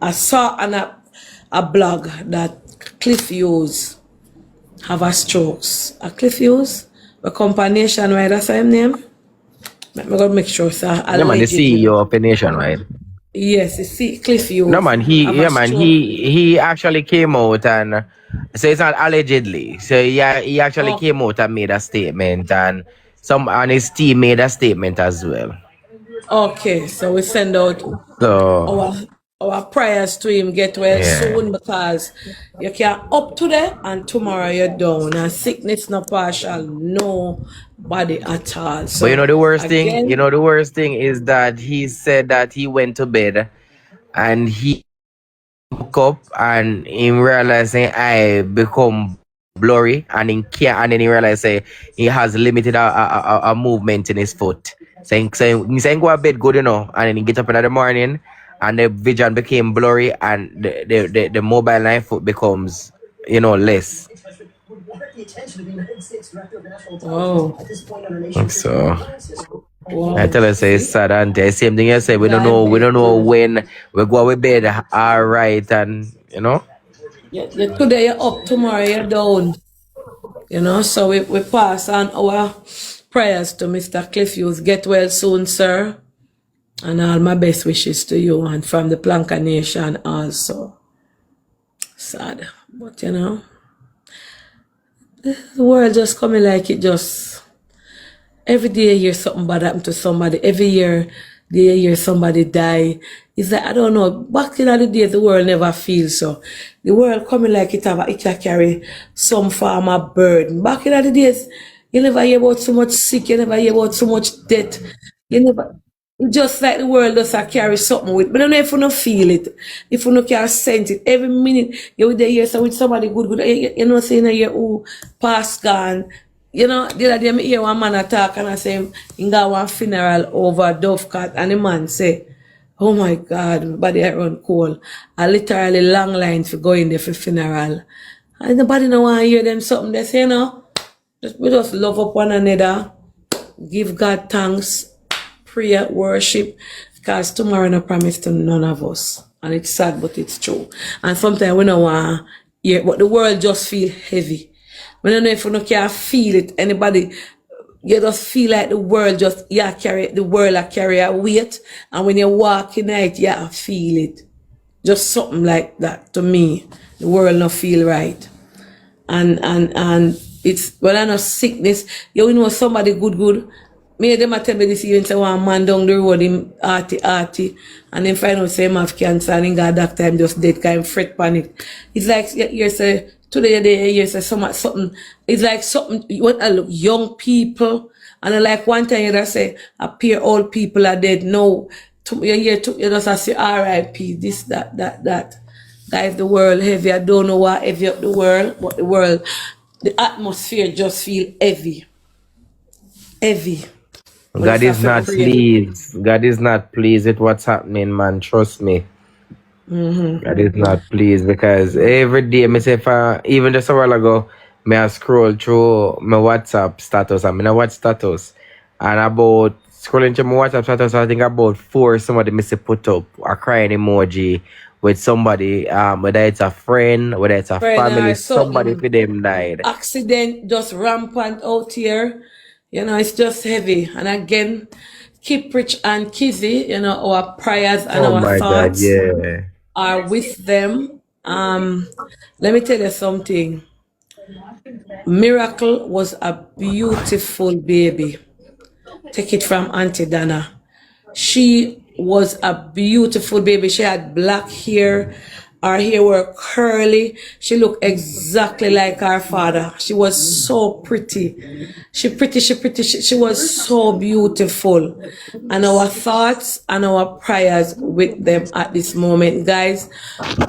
I saw on a blog that Cliff Hughes have a strokes. A Cliff Hughes, a company nationwide, that's his name. I'm gonna make sure, sir. Yeah, man, the Allegedly. CEO of the nation, right? Yes, you see, Cliff No, Hughes man, have a stroke. he actually came out and so it's not allegedly. So yeah, he actually Oh, came out and made a statement, and his team made a statement as well. okay, so we send out So our our prayers to him get well yeah. soon because you can up today and tomorrow you're down and sickness no partial nobody at all. But you So know the worst thing? You again, know the worst thing is that he said that he went to bed and he woke up and he realized say I become blurry and in can't and then he realized say he has limited a movement in his foot. Saying go to bed good, and then he get up in the morning and the vision became blurry and the mobile line foot becomes less. wow, So I wow, tell her say it's see, sad and the same thing I say we don't know diabetes. when we go to bed all right and Today you're up, tomorrow you're down. So we pass on our prayers to Mr. Cliff Hughes. Get well soon, sir. And all my best wishes to you and from the Planka Nation also. Sad. But the world just coming like it just every day you hear something bad happen to somebody. Every year you hear somebody die. It's like I don't know. Back in the days the world never feels so. The world coming like it can carry some form of burden. Back in the days, you never hear about so much sick, you never hear about so much death. You never just like the world does carry something with. But I don't know if you don't feel it, if you can sense it. Every minute you with the hear so with somebody good, saying a year who passed gone. The other day I hear one man attack and I say he got one funeral over Dovecat and the man say, oh my God, my body I run cold. I literally long lines for going there for funeral. And nobody no want to hear them something. They say, we just love up one another, give God thanks, pray, worship, because tomorrow no promise to none of us. And it's sad, but it's true. And sometimes we don't want to hear, but the world just feel heavy. We don't know if you can feel it. Anybody, you just feel like the world carry a weight. And when you walk in it, you feel it. Just something like that to me. The world not feel right. And it's when I know sickness, you know somebody good. Me them a tell me this even say one man down the road him arty and then find out say him have cancer and he got doctor him just dead kind of fret panic. It's like you say today you say something it's like something what I look young people and I like one time you just say appear old people are dead. No you just say R.I.P. this that. Guys, the world heavy. I don't know what heavy up the world, but the atmosphere just feel heavy. Heavy. But God it's have is to not pray. pleased. God is not pleased with what's happening, man. Trust me. God is not pleased because every day, me say, even just a while ago, me I scroll through my WhatsApp status. I mean, I watch status. And about scrolling through my WhatsApp status, I think about four somebody me say put up a crying emoji with somebody, whether it's a friend, whether it's a Friend family, or somebody something. for them died. Accident just rampant out here. It's just heavy. And again, Kiprich and Kizzy, our prayers and Oh our my God, thoughts yeah. are with them. Let me tell you something. Miracle was a beautiful baby. Take it from Auntie Dana. She was a beautiful baby. She had black hair. Her hair were curly. She looked exactly like her father. She was so pretty. She was so beautiful. And our thoughts and our prayers with them at this moment. Guys,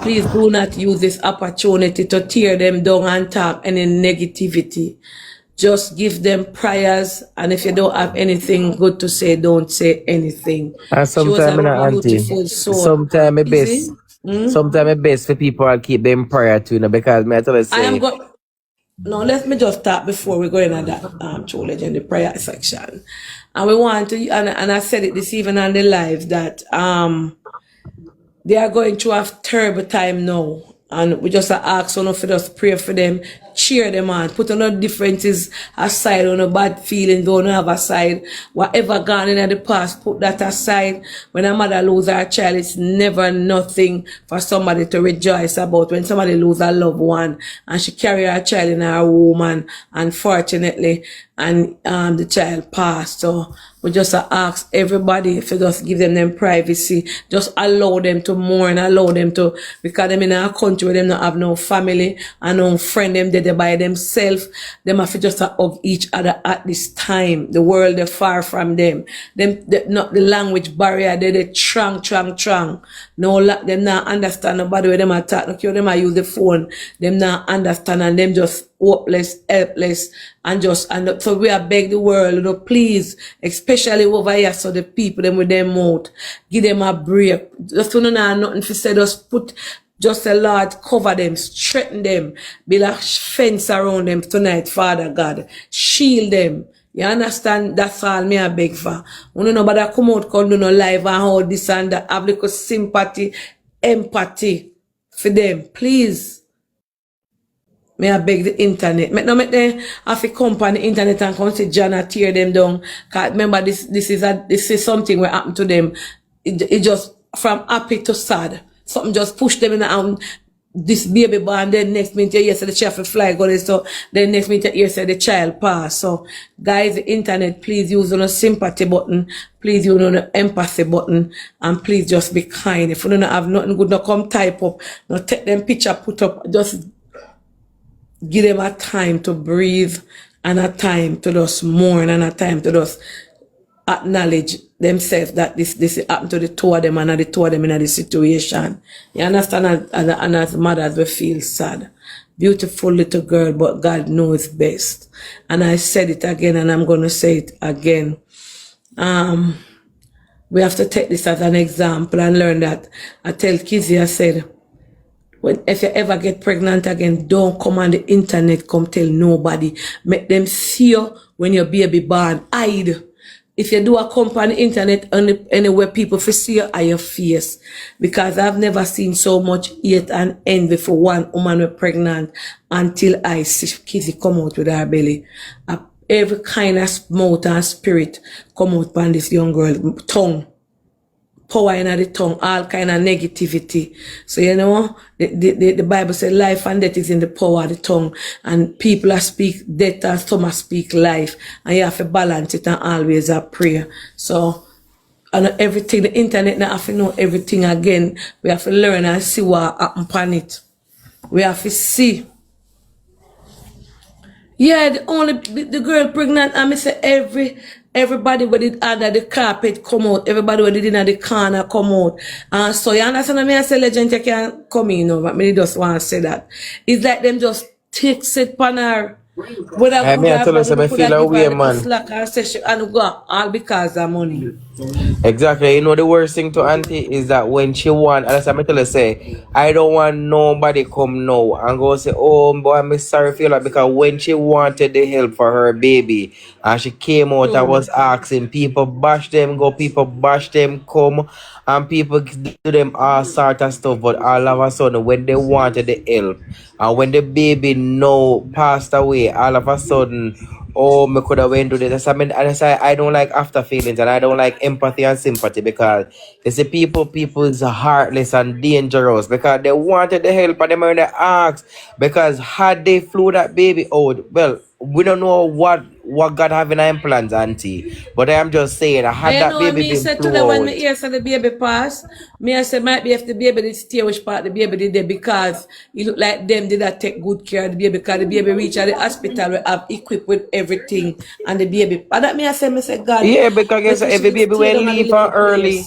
please do not use this opportunity to tear them down and talk any negativity. Just give them prayers, and if you don't have anything good to say, don't say anything. And She was sometimes, a auntie, beautiful soul. sometimes it best, Easy. Hmm? sometimes it best for people to keep them prayer to, because me I tell you I am say, going. No, let me just start before we go into that true legend, the prayer section. And we want to, and I said it this evening on the live that they are going through a terrible time now. And we just ask on for us pray for them, cheer them on, put on our differences aside, on a bad feeling, don't have aside. Whatever gone in the past, put that aside. When a mother loses her child, it's never nothing for somebody to rejoice about. When somebody loses a loved one and she carry her child in her womb, and unfortunately, and the child passed. So we just ask everybody to just give them privacy. Just allow them to mourn, allow them to, because them in our country where them not have no family and no friend, them they by themselves. Them have to just hug each other at this time. The world is far from them. Not the language barrier, they trang. No, them not understand nobody where them attack. No, them use the phone. Them not understand, and them just hopeless, helpless, and so we are beg the world, please, especially over here, so the people them with them mouth, give them a break. Just don't know nothing to say, just a Lord cover them, strengthen them, build a fence around them tonight, Father God, shield them. You understand? That's all me I beg for. When nobody come out, come do no live and all this and that, have little sympathy, empathy for them, please. May I beg the internet. Make them have to come on the internet and come see Jana tear them down. Cause remember this is something what happened to them. It just from happy to sad. Something just push them in and this baby born, then next minute you hear say the child fly go there, so then next minute you hear say the child pass. So guys, the internet, please use on a sympathy button, please use on the empathy button, and please just be kind. If you don't have nothing good, no come type up, no take them picture put up, just give them a time to breathe, and a time to just mourn, and a time to just acknowledge themselves that this happened to the two of them, and the two of them in the situation. You understand? And as mothers, we feel sad. Beautiful little girl, but God knows best. And I said it again, and I'm going to say it again. We have to take this as an example and learn that. I tell Kizzy, I said, if you ever get pregnant again, don't come on the internet, come tell nobody. Make them see you when your baby born. Hide. If you do a come on the internet, anywhere people for see you at your face. Because I've never seen so much hate and envy for one woman who's pregnant until I see Kizzy come out with her belly. Every kind of mouth and spirit come out on this young girl tongue. Power in the tongue, all kind of negativity. So, you know, the Bible says life and death is in the power of the tongue. And people speak death and some speak life. And you have to balance it and always have prayer. So, and everything, the internet now have to know everything again. We have to learn and see what happens on it. We have to see. Yeah, the girl pregnant, and I say everybody with it under the carpet come out, everybody with it in the corner come out. So you understand what I say, legend, you can't come in, but I just want to say that. It's like them just takes it upon her. I mean, I tell us, I feel a way, man. And go all because of money. Exactly. You know, the worst thing to auntie is that when she want, and as I tell her, say, I don't want nobody come now and go say, oh boy, I'm sorry for you, because when she wanted the help for her baby and she came out and was asking, people bash them, come, and people do them all sort of stuff, but all of a sudden when they wanted the help and when the baby now passed away, all of a sudden, oh, me could have went to this. I mean, and I say I don't like after feelings, and I don't like empathy and sympathy, because you see people is heartless and dangerous, because they wanted the help and they might ask, because had they flew that baby out, well, we don't know what God have in our plans, auntie. But I am just saying, I had that baby been flew out. When me hear say the baby pass, me I say might be if the baby did stay which part the baby did there, because it look like them did not take good care of the baby, because the baby reach at the hospital we have equipped with everything and the baby. But that me I say God. Yeah, because every baby will leave early.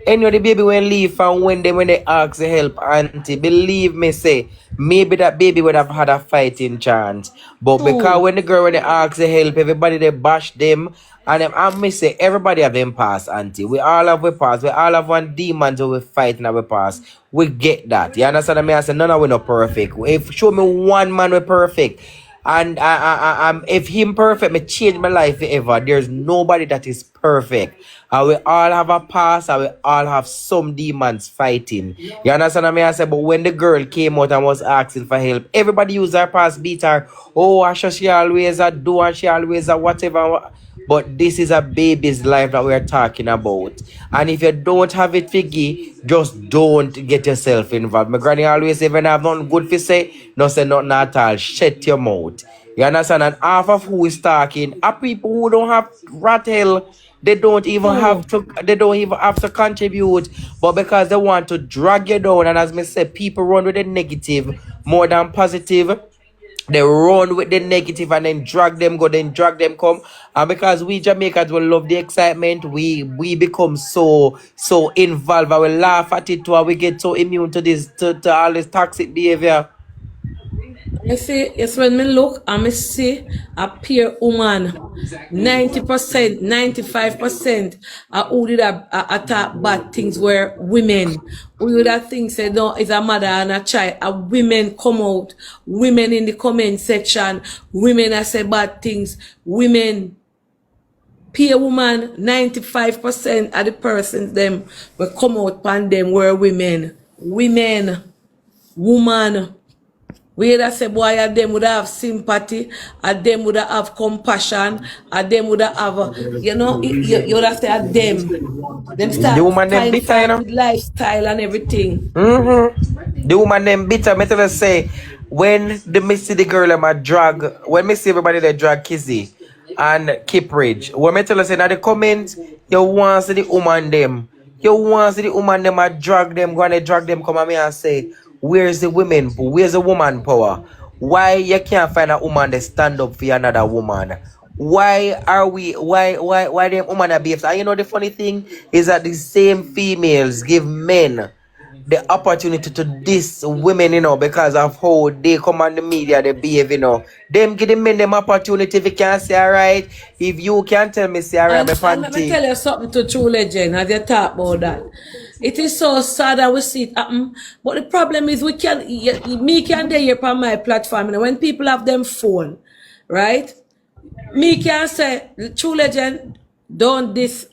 Anyway, the baby when leave and when they ask the help, auntie, believe me, say maybe that baby would have had a fighting chance. But because when the girl when they ask the help, everybody they bash them, and them, I may say everybody have them past, auntie. We all have we past. We all have one demons who we fight in our past. We get that. You understand what I mean? I say none of we not perfect. If show me one man we perfect. And if him perfect, me change my life forever. There's nobody that is perfect. And we all have a past and we all have some demons fighting. You understand what I say? But when the girl came out and was asking for help, everybody used her past, beat her. Oh, I sure she always a do and she always a whatever. But this is a baby's life that we're talking about. And if you don't have it figgy, just don't get yourself involved. My granny always say, when I have nothing good to say, no say nothing at all. Shut your mouth. You understand? And half of who is talking are people who don't have rat hell. They don't even have to contribute. But because they want to drag you down, and as me said, people run with the negative more than positive. They run with the negative and then drag them go, then drag them come. And because we Jamaicans will love the excitement, we become so involved and we laugh at it too, and we get so immune to this to all this toxic behavior. I see, it's when me look and me see a peer woman, 90%, 95% of who did attack bad things were women. Who did that thing say no, it's a mother and a child. A women come out, women in the comment section, women that say bad things, women. Peer woman, 95% of the persons them will come out upon them were women. Woman. We either say, boy, and them would have sympathy, and them would have compassion, and them would have, you would have say, them The start woman them find bitter, you fault know. with lifestyle and everything. The woman them bitter. Me tell her say, when me see the girl them a drag, when me see everybody they drag Kizzy and Kiprich, when me tell her say now the comment, you want to see the woman them, a drag them, go and drag them come at me and say, where's the women? Where's the woman power? Why you can't find a woman that stand up for another woman? Why them woman abuse? And you know the funny thing is that the same females give men the opportunity to diss women, because of how they come on the media, they behave, Them give the men them opportunity if you can't say alright. If you can tell me say alright, my And let me panty. tell you something to true legend as you talk about that. It is so sad that we see it happen. But the problem is me can dey here on my platform. And when people have them phone, right? Me can say, true legend, don't diss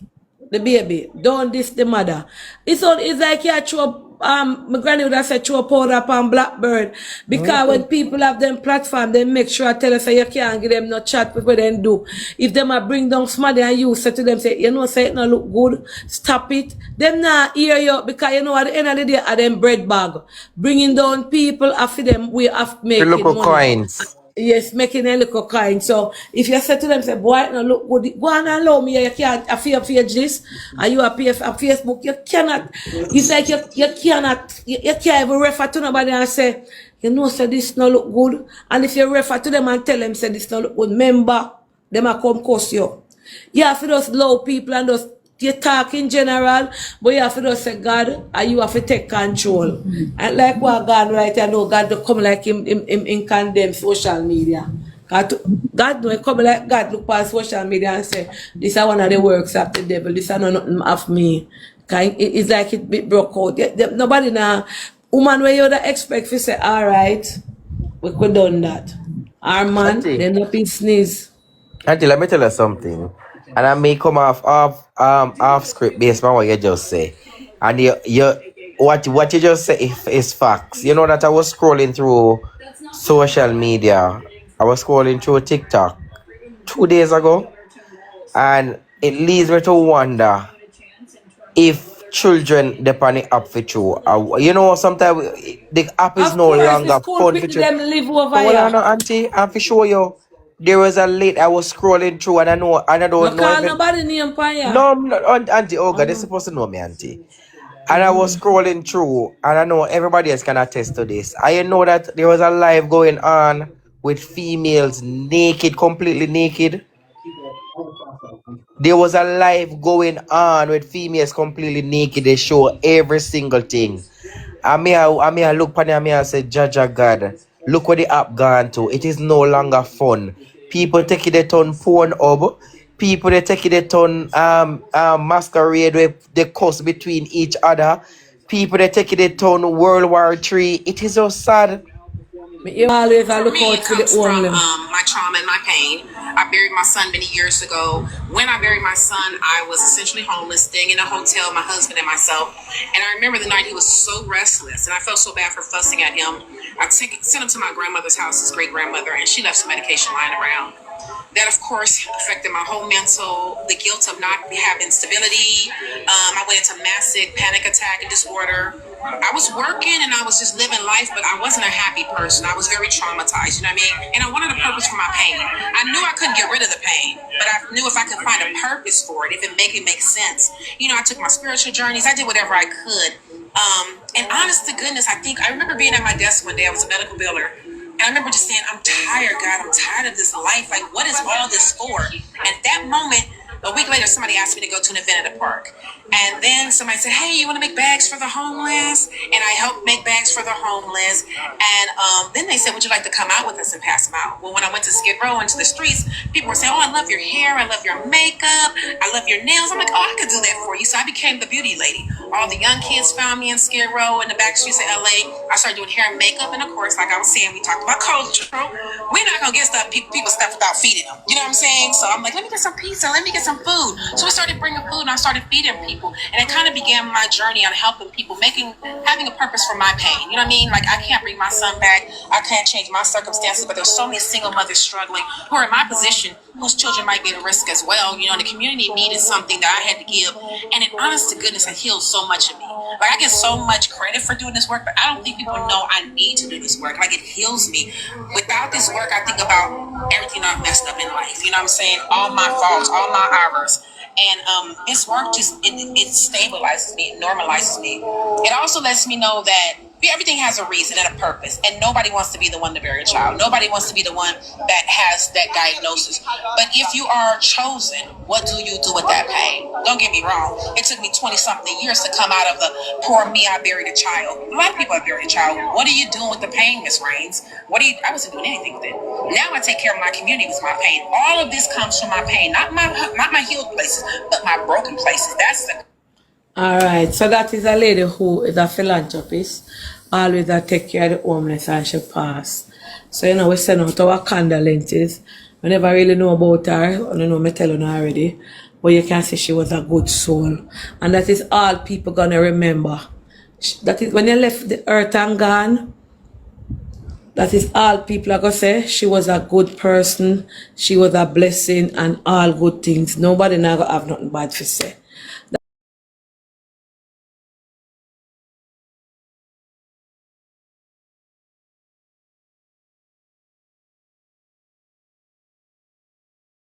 the baby, don't diss the mother. It's like you throw my granny would have said throw powder upon Blackbird. Because when people have them platform, they make sure I tell us say you can't give them no chat before they do. If them a bring down somebody and you say to them, say, say it not look good, stop it. Them not hear you because at the end of the day are them bread bag. Bringing down people after them we have The making local money. coins. Yes, making a little kind. So if you say to them, say, boy, it no look good, go on and allow me, you can't afford this, and you appear on Facebook, you cannot, it's like you cannot, you can't even refer to nobody and say, say this no look good. And if you refer to them and tell them, say this no look good, remember, them a come cost you. You have to just love people and just you talk in general, but you have to just say God, and you have to take control. And like what God right, I know God don't come like him condemn social media. God don't come like God look past social media and say, this is one of the works of the devil, this is not nothing of me. It's like it broke out. Nobody now, woman where you expect to say, alright, we could done that. Our man, Auntie, then up in sneeze. let me tell you something. And I may come off script based on what you just say. And what you just say is facts. You know that I was scrolling through social media. I was scrolling through TikTok 2 days ago, and it leads me to wonder if children depend the app for true. Sometimes the app is Of no course, the longer school fun for picked true. them live over So, here. auntie, I'm for show you. There was a late I was scrolling through, and I No don't know call even. nobody name for you. No, I'm not, auntie. Oh God, they're supposed to know me, auntie. And I was scrolling through, and I know everybody else can attest to this. I know that there was a live going on with females naked, completely naked. There was a live going on with females completely naked. They show every single thing. I look upon it and I say, Jaja God, look what the app gone to. It is no longer fun. People take it a ton porn up. People they take it a ton masquerade with the cuss between each other. People they take it a ton World War III. It is so sad. You always For look me, out it for the comes from only. my trauma and my pain. I buried my son many years ago. When I buried my son, I was essentially homeless, staying in a hotel, my husband and myself. And I remember the night he was so restless, and I felt so bad for fussing at him. Sent him to my grandmother's house, his great grandmother, and she left some medication lying around. That, of course, affected my whole mental, the guilt of not having stability. I went into massive panic attack and disorder. I was working and I was just living life, but I wasn't a happy person. I was very traumatized, you know what I mean? And I wanted a purpose for my pain. I knew I couldn't get rid of the pain, but I knew if I could find a purpose for it, if it make sense. You know, I took my spiritual journeys. I did whatever I could. And honest to goodness, I remember being at my desk one day. I was a medical biller. And I remember just saying, I'm tired, God. I'm tired of this life. Like, what is all this for? And that moment, a week later, somebody asked me to go to an event at the park. And then somebody said, hey, you want to make bags for the homeless? And I helped make bags for the homeless. And then they said, would you like to come out with us and pass them out? Well, when I went to Skid Row into the streets, people were saying, oh, I love your hair. I love your makeup. I love your nails. I'm like, oh, I could do that for you. So I became the beauty lady. All the young kids found me in Skid Row in the back streets of LA. I started doing hair and makeup. And of course, like I was saying, we talked about culture. We're not going to get people stuff without feeding them. You know what I'm saying? So I'm like, let me get some pizza. Let me get some food. So we started bringing food and I started feeding people. And it kind of began my journey on helping people, having a purpose for my pain. You know what I mean? Like, I can't bring my son back. I can't change my circumstances, but there's so many single mothers struggling who are in my position, whose children might be at risk as well. You know, and the community needed something that I had to give. And it, honest to goodness, it healed so much of me. Like, I get so much credit for doing this work, but I don't think people know I need to do this work. Like, it heals me. Without this work, I think about everything I've messed up in life. You know what I'm saying? All my faults, all my errors. And this work just, it stabilizes me, it normalizes me. It also lets me know that everything has a reason and a purpose, and nobody wants to be the one to bury a child. Nobody wants to be the one that has that diagnosis. But if you are chosen, what do you do with that pain? Don't get me wrong. It took me 20-something years to come out of the poor me, I buried a child. A lot of people have buried a child. What are you doing with the pain, Miss Raines? I wasn't doing anything with it. Now I take care of my community with my pain. All of this comes from my pain, not my healed places, but my broken places. That's the Alright, so that is a lady who is a philanthropist, always that take care of the homeless, and she passed. So, you know, we send out our condolences. We never really know about her, I don't know, I tell you already, but you can see she was a good soul. And that is all people gonna remember. That is when you left the earth and gone, that is all people are gonna say. She was a good person, she was a blessing, and all good things. Nobody now gonna have nothing bad to say.